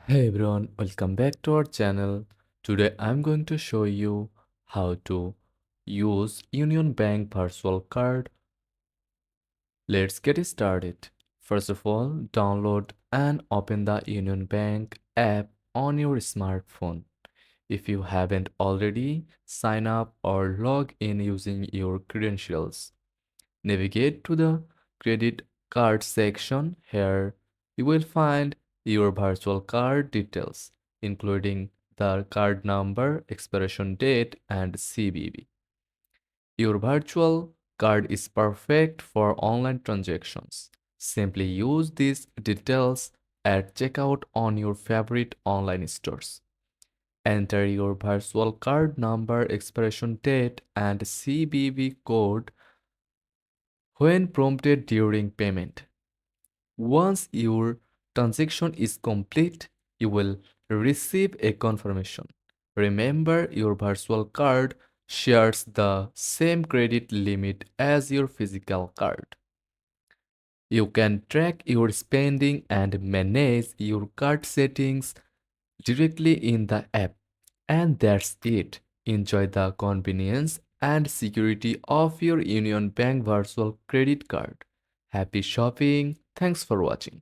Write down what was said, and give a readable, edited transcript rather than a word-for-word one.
Hey everyone, welcome back to our channel. Today I'm going to show you how to use Union Bank Virtual Card. Let's get started. First of all, download and open the Union Bank app on your smartphone. If you haven't already, sign up or log in using your credentials. Navigate to the credit card section. Here you will find your virtual card details, including the card number, expiration date, and CVV. Your virtual card is perfect for online transactions. Simply use these details at checkout on your favorite online stores. Enter your virtual card number, expiration date, and CVV code when prompted during payment. Once your transaction is complete, you will receive a confirmation. Remember, your virtual card shares the same credit limit as your physical card. You can track your spending and manage your card settings directly in the app. And that's it. Enjoy the convenience and security of your Union Bank Virtual Credit Card. Happy shopping. Thanks for watching.